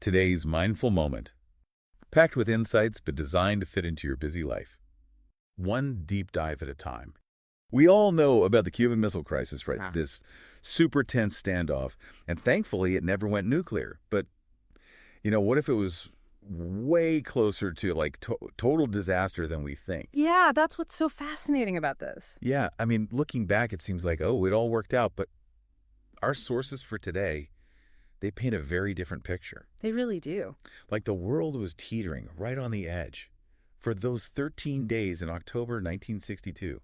Today's mindful moment, packed with insights but designed to fit into your busy life. One deep dive at a time. We all know about the Cuban Missile Crisis, right? This super tense standoff, and thankfully it never went nuclear. But, what if it was way closer to like total disaster than we think? Yeah, that's what's so fascinating about this. Yeah, I mean, looking back, it seems like, oh, it all worked out. But our sources for today, they paint a very different picture. They really do. Like the world was teetering right on the edge. For those 13 days in October 1962,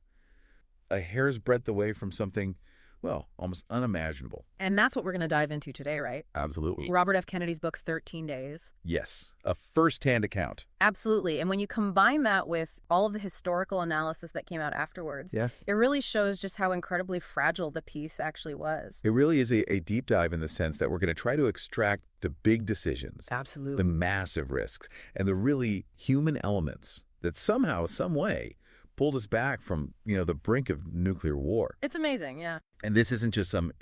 a hair's breadth away from something, well, almost unimaginable. And that's what we're going to dive into today, right? Absolutely. Robert F. Kennedy's book, 13 Days. Yes, a first-hand account. Absolutely. And when you combine that with all of the historical analysis that came out afterwards, Yes. it really shows just how incredibly fragile the peace actually was. It really is a deep dive in the sense that we're going to try to extract the big decisions, Absolutely. the massive risks, and the really human elements that somehow, some way, pulled us back from, the brink of nuclear war. It's amazing, yeah. And this isn't just some,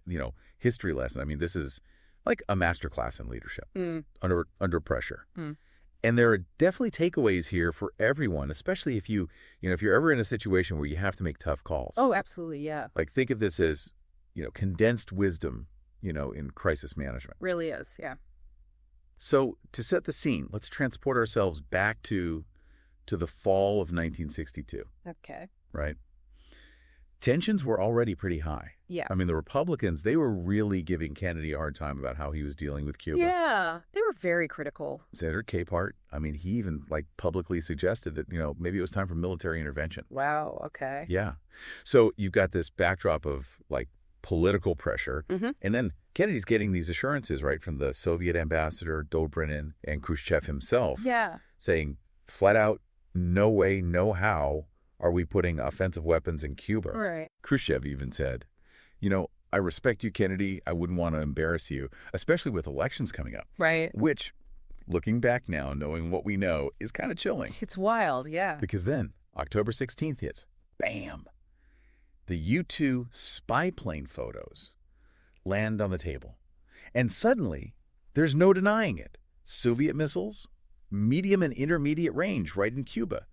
history lesson. I mean, this is like a masterclass in leadership under pressure. And there are definitely takeaways here for everyone, especially if if you're ever in a situation where you have to make tough calls. Oh, absolutely, yeah. Like think of this as, condensed wisdom, in crisis management. Really is, yeah. So to set the scene, let's transport ourselves back to the fall of 1962. Okay. Right? Tensions were already pretty high. Yeah. I mean, the Republicans, they were really giving Kennedy a hard time about how he was dealing with Cuba. Yeah, they were very critical. Senator Capehart, I mean, he even publicly suggested that, maybe it was time for military intervention. Wow, okay. Yeah. So you've got this backdrop of political pressure. And then Kennedy's getting these assurances, right, from the Soviet ambassador, Dobrynin, and Khrushchev himself. Yeah. Saying flat out, no way, no how are we putting offensive weapons in Cuba. Right. Khrushchev even said, I respect you, Kennedy. I wouldn't want to embarrass you, especially with elections coming up. Right. Which, looking back now, knowing what we know, is kind of chilling. It's wild, yeah. Because then, October 16th hits. Bam! The U-2 spy plane photos land on the table. And suddenly, there's no denying it. Soviet missiles, medium and intermediate range right in Cuba.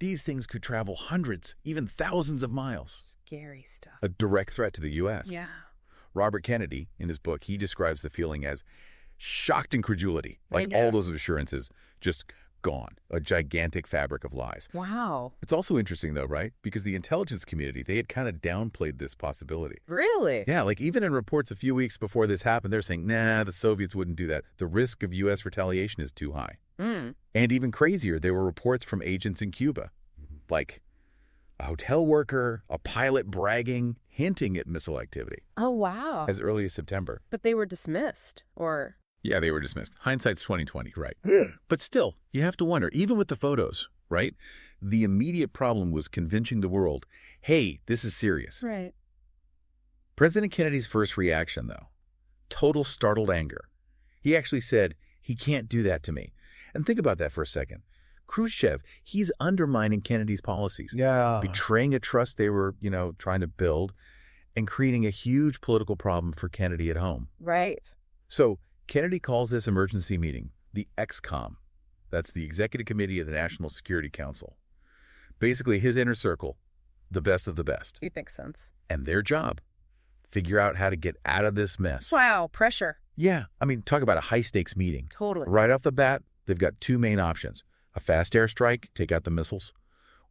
These things could travel hundreds, even thousands of miles. Scary stuff. A direct threat to the U.S. Yeah. Robert Kennedy, in his book, he describes the feeling as shocked incredulity. Like all those assurances just gone. A gigantic fabric of lies. Wow. It's also interesting, though, right? Because the intelligence community, they had kind of downplayed this possibility. Really? Yeah, even in reports a few weeks before this happened, they're saying, nah, the Soviets wouldn't do that. The risk of U.S. retaliation is too high. And even crazier, there were reports from agents in Cuba, like a hotel worker, a pilot bragging, hinting at missile activity. Oh, wow. As early as September. But they were dismissed, or... Yeah, they were dismissed. Hindsight's 20/20, right? But still, you have to wonder, even with the photos, right? The immediate problem was convincing the world, hey, this is serious. Right. President Kennedy's first reaction, though, total startled anger. He actually said, he can't do that to me. And think about that for a second. Khrushchev, he's undermining Kennedy's policies. Yeah. Betraying a trust they were, trying to build and creating a huge political problem for Kennedy at home. Right. So Kennedy calls this emergency meeting the EXCOMM. That's the Executive Committee of the National Security Council. Basically, his inner circle, the best of the best. It makes sense. And their job, figure out how to get out of this mess. Wow, pressure. Yeah, I mean, talk about a high-stakes meeting. Totally. Right off the bat, they've got two main options. A fast airstrike, take out the missiles,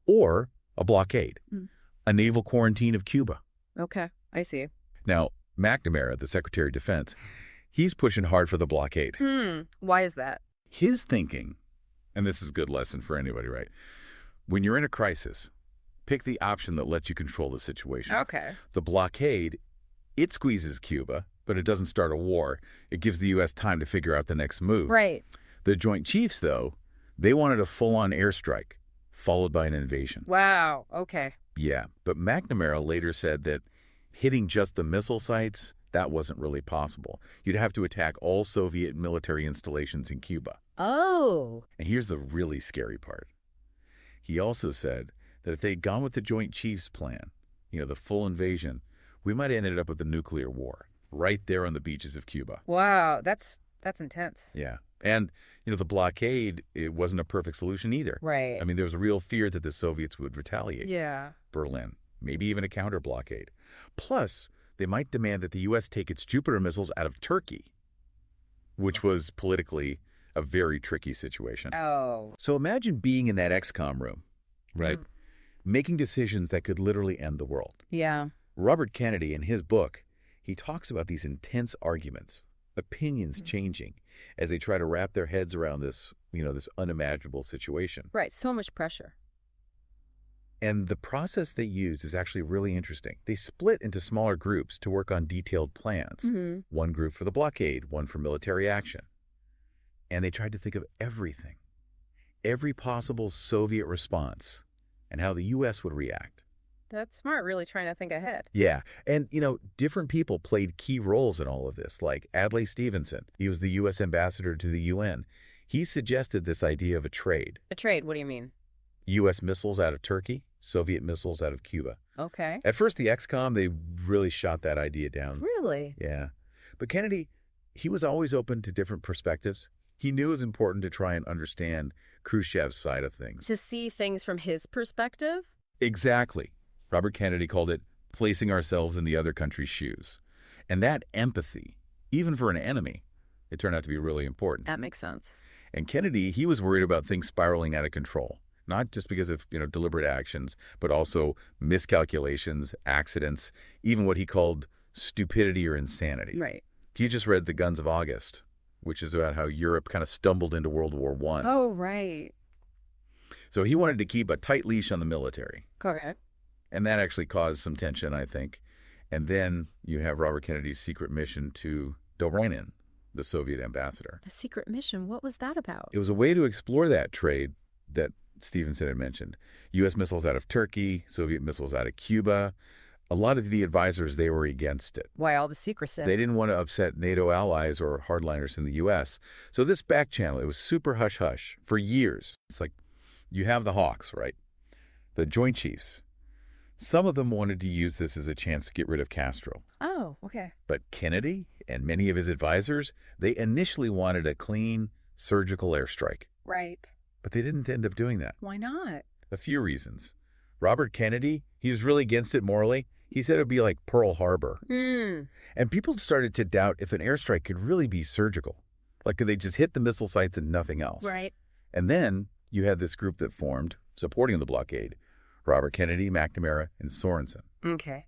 or a blockade, a naval quarantine of Cuba. Okay, I see. Now, McNamara, the Secretary of Defense, he's pushing hard for the blockade. Why is that? His thinking, and this is a good lesson for anybody, right? When you're in a crisis, pick the option that lets you control the situation. Okay. The blockade, it squeezes Cuba, but it doesn't start a war. It gives the U.S. time to figure out the next move. Right. The Joint Chiefs, though, they wanted a full-on airstrike, followed by an invasion. Wow, okay. Yeah, but McNamara later said that hitting just the missile sites, that wasn't really possible. You'd have to attack all Soviet military installations in Cuba. Oh. And here's the really scary part. He also said that if they'd gone with the Joint Chiefs plan, the full invasion, we might have ended up with a nuclear war right there on the beaches of Cuba. Wow, that's intense. Yeah. And, the blockade, it wasn't a perfect solution either. Right. I mean, there was a real fear that the Soviets would retaliate. Yeah. Berlin, maybe even a counter-blockade. Plus, they might demand that the U.S. take its Jupiter missiles out of Turkey, which was politically a very tricky situation. Oh. So imagine being in that EXCOMM room, right? Making decisions that could literally end the world. Yeah. Robert Kennedy, in his book, he talks about these intense arguments, opinions changing as they try to wrap their heads around this, this unimaginable situation. Right. So much pressure. And the process they used is actually really interesting. They split into smaller groups to work on detailed plans. One group for the blockade, one for military action. And they tried to think of everything, every possible Soviet response, and how the U.S. would react. That's smart, really trying to think ahead. Yeah. And, different people played key roles in all of this, like Adlai Stevenson. He was the U.S. ambassador to the UN. He suggested this idea of a trade. A trade? What do you mean? U.S. missiles out of Turkey, Soviet missiles out of Cuba. Okay. At first, the EXCOMM, they really shot that idea down. Really? Yeah. But Kennedy, he was always open to different perspectives. He knew it was important to try and understand Khrushchev's side of things. To see things from his perspective? Exactly. Robert Kennedy called it placing ourselves in the other country's shoes. And that empathy, even for an enemy, it turned out to be really important. That makes sense. And Kennedy, he was worried about things spiraling out of control, not just because of, deliberate actions, but also miscalculations, accidents, even what he called stupidity or insanity. Right. He just read The Guns of August, which is about how Europe kind of stumbled into World War I. Oh, right. So he wanted to keep a tight leash on the military. Correct. And that actually caused some tension, I think. And then you have Robert Kennedy's secret mission to Deliberations, the Soviet ambassador. A secret mission? What was that about? It was a way to explore that trade that Stevenson had mentioned. U.S. missiles out of Turkey, Soviet missiles out of Cuba. A lot of the advisors, they were against it. Why all the secrecy? They didn't want to upset NATO allies or hardliners in the U.S. So this back channel, it was super hush-hush for years. It's like you have the Hawks, right? The Joint Chiefs. Some of them wanted to use this as a chance to get rid of Castro. Oh, okay. But Kennedy and many of his advisors, they initially wanted a clean, surgical airstrike. Right. But they didn't end up doing that. Why not? A few reasons. Robert Kennedy, he was really against it morally. He said it would be like Pearl Harbor. And people started to doubt if an airstrike could really be surgical. Like, could they just hit the missile sites and nothing else? Right. And then you had this group that formed, supporting the blockade. Robert Kennedy, McNamara, and Sorensen. Okay.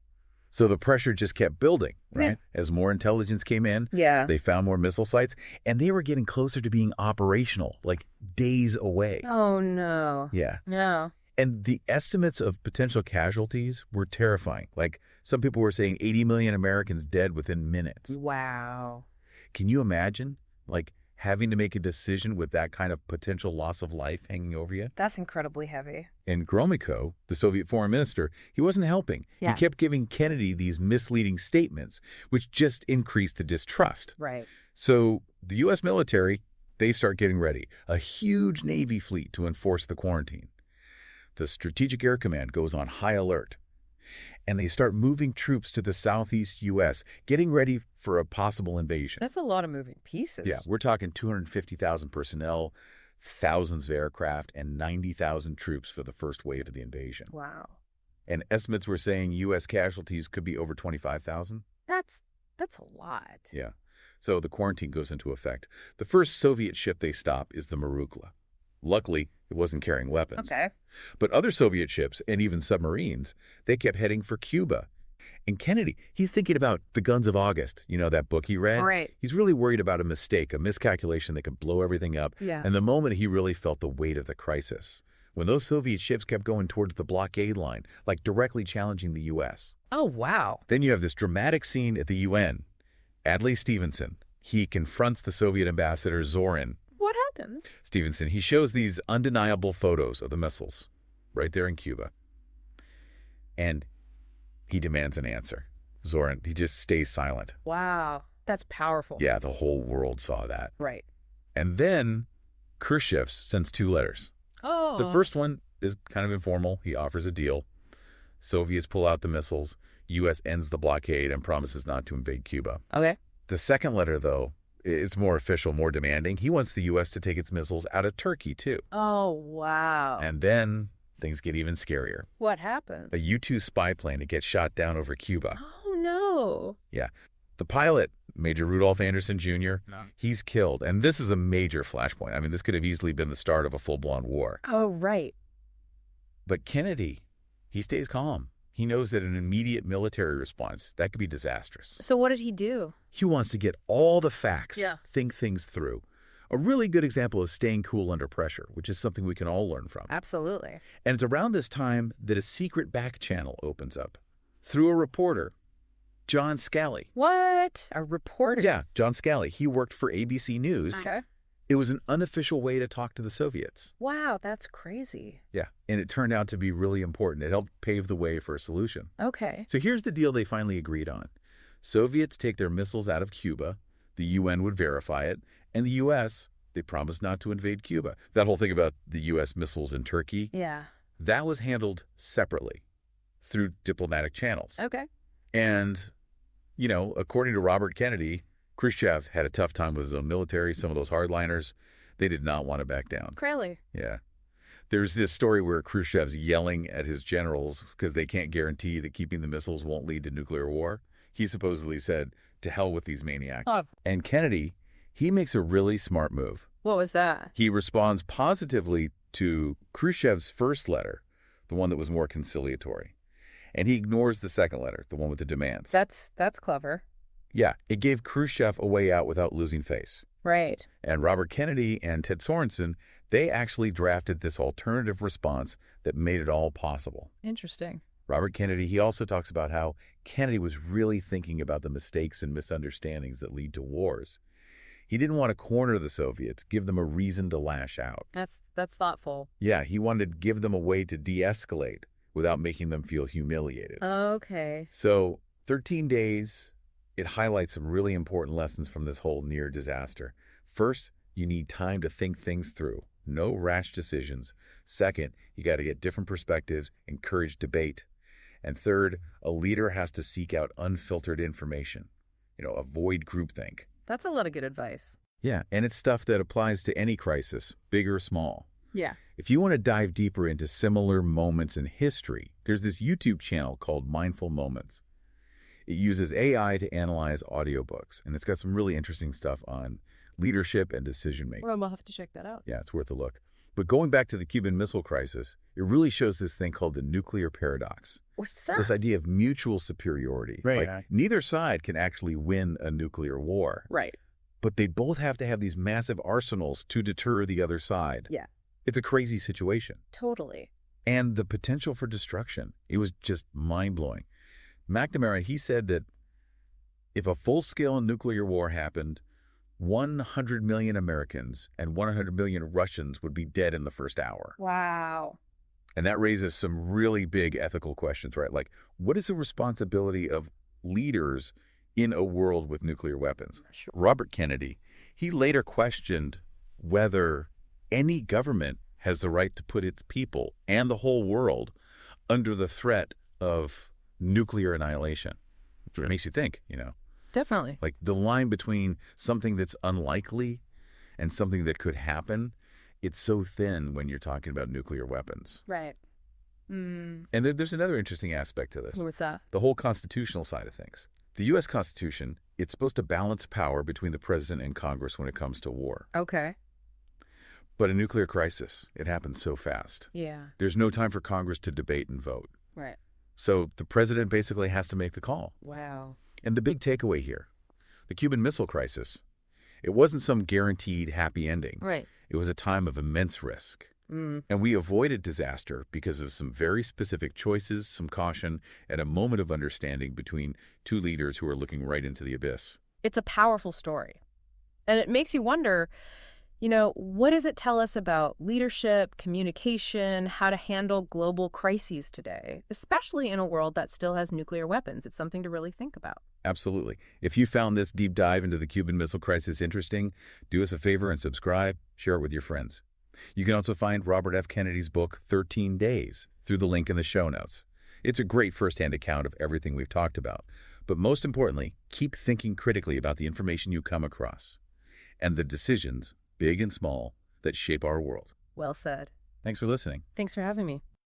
So the pressure just kept building, right? Yeah. As more intelligence came in, Yeah. they found more missile sites, and they were getting closer to being operational, like days away. Oh, no. Yeah. No. And the estimates of potential casualties were terrifying. Like, some people were saying 80 million Americans dead within minutes. Wow. Can you imagine, like, having to make a decision with that kind of potential loss of life hanging over you? That's incredibly heavy. And Gromyko, the Soviet foreign minister, he wasn't helping. Yeah. He kept giving Kennedy these misleading statements, which just increased the distrust. Right. So the U.S. military, they start getting ready. A huge Navy fleet to enforce the quarantine. The Strategic Air Command goes on high alert. And they start moving troops to the southeast U.S., getting ready for a possible invasion. That's a lot of moving pieces. Yeah, we're talking 250,000 personnel, thousands of aircraft, and 90,000 troops for the first wave of the invasion. Wow. And estimates were saying U.S. casualties could be over 25,000. That's a lot. Yeah. So the quarantine goes into effect. The first Soviet ship they stop is the Marukla. Luckily, it wasn't carrying weapons. Okay. But other Soviet ships, and even submarines, they kept heading for Cuba. And Kennedy, he's thinking about The Guns of August, that book he read? Right. He's really worried about a mistake, a miscalculation that could blow everything up. Yeah. And the moment he really felt the weight of the crisis, when those Soviet ships kept going towards the blockade line, like directly challenging the U.S. Oh, wow. Then you have this dramatic scene at the UN. Adlai Stevenson, he confronts the Soviet ambassador Zorin. What happened? Stevenson, he shows these undeniable photos of the missiles right there in Cuba. And he demands an answer. Zorin, he just stays silent. Wow. That's powerful. Yeah, the whole world saw that. Right. And then Khrushchev sends 2 letters. Oh. The first one is kind of informal. He offers a deal. Soviets pull out the missiles. U.S. ends the blockade and promises not to invade Cuba. Okay. The second letter, though, It's more official, more demanding. He wants the U.S. to take its missiles out of Turkey, too. Oh, wow. And then things get even scarier. What happened? A U-2 spy plane that gets shot down over Cuba. Oh, no. Yeah. The pilot, Major Rudolph Anderson Jr., he's killed. And this is a major flashpoint. I mean, this could have easily been the start of a full-blown war. Oh, right. But Kennedy, he stays calm. He knows that an immediate military response, that could be disastrous. So what did he do? He wants to get all the facts, Yeah. think things through. A really good example of staying cool under pressure, which is something we can all learn from. Absolutely. And it's around this time that a secret back channel opens up. Through a reporter, John Scali. What? A reporter? Yeah, John Scali. He worked for ABC News. Okay. It was an unofficial way to talk to the Soviets. Wow, that's crazy. Yeah, and it turned out to be really important. It helped pave the way for a solution. Okay. So here's the deal they finally agreed on. Soviets take their missiles out of Cuba, the UN would verify it, and the U.S., they promised not to invade Cuba. That whole thing about the U.S. missiles in Turkey, Yeah. that was handled separately through diplomatic channels. Okay. And, you know, according to Robert Kennedy, Khrushchev had a tough time with his own military. Some of those hardliners, they did not want to back down. Really? Yeah. There's this story where Khrushchev's yelling at his generals because they can't guarantee that keeping the missiles won't lead to nuclear war. He supposedly said, to hell with these maniacs. Oh. And Kennedy, he makes a really smart move. What was that? He responds positively to Khrushchev's first letter, the one that was more conciliatory. And he ignores the second letter, the one with the demands. That's clever. Yeah, it gave Khrushchev a way out without losing face. Right. And Robert Kennedy and Ted Sorensen, they actually drafted this alternative response that made it all possible. Interesting. Robert Kennedy, he also talks about how Kennedy was really thinking about the mistakes and misunderstandings that lead to wars. He didn't want to corner the Soviets, give them a reason to lash out. That's thoughtful. Yeah, he wanted to give them a way to de-escalate without making them feel humiliated. Okay. So 13 days, it highlights some really important lessons from this whole near disaster. First, you need time to think things through. No rash decisions. Second, you got to get different perspectives, encourage debate. And third, a leader has to seek out unfiltered information. Avoid groupthink. That's a lot of good advice. Yeah, and it's stuff that applies to any crisis, big or small. Yeah. If you want to dive deeper into similar moments in history, there's this YouTube channel called Mindful Moments. It uses AI to analyze audiobooks, and it's got some really interesting stuff on leadership and decision-making. Well, we'll have to check that out. Yeah, it's worth a look. But going back to the Cuban Missile Crisis, it really shows this thing called the nuclear paradox. What's that? This idea of mutual superiority. Right. Like, neither side can actually win a nuclear war. Right. But they both have to have these massive arsenals to deter the other side. Yeah. It's a crazy situation. Totally. And the potential for destruction, it was just mind-blowing. McNamara, he said that if a full-scale nuclear war happened, 100 million Americans and 100 million Russians would be dead in the first hour. Wow. And that raises some really big ethical questions, right? Like, what is the responsibility of leaders in a world with nuclear weapons? Sure. Robert Kennedy, he later questioned whether any government has the right to put its people and the whole world under the threat of nuclear annihilation. It makes you think, Definitely. Like the line between something that's unlikely and something that could happen, it's so thin when you're talking about nuclear weapons. Right. And there's another interesting aspect to this. What's that? The whole constitutional side of things. The U.S. Constitution, it's supposed to balance power between the president and Congress when it comes to war. Okay. But a nuclear crisis, it happens so fast. Yeah. There's no time for Congress to debate and vote. Right. So the president basically has to make the call. Wow. And the big takeaway here, the Cuban Missile Crisis, it wasn't some guaranteed happy ending. Right. It was a time of immense risk. And we avoided disaster because of some very specific choices, some caution, and a moment of understanding between two leaders who are looking right into the abyss. It's a powerful story. And it makes you wonder, what does it tell us about leadership, communication, how to handle global crises today, especially in a world that still has nuclear weapons? It's something to really think about. Absolutely. If you found this deep dive into the Cuban Missile Crisis interesting, do us a favor and subscribe, share it with your friends. You can also find Robert F. Kennedy's book, 13 Days, through the link in the show notes. It's a great firsthand account of everything we've talked about. But most importantly, keep thinking critically about the information you come across. and the decisions, big and small, that shape our world. Well said. Thanks for listening. Thanks for having me.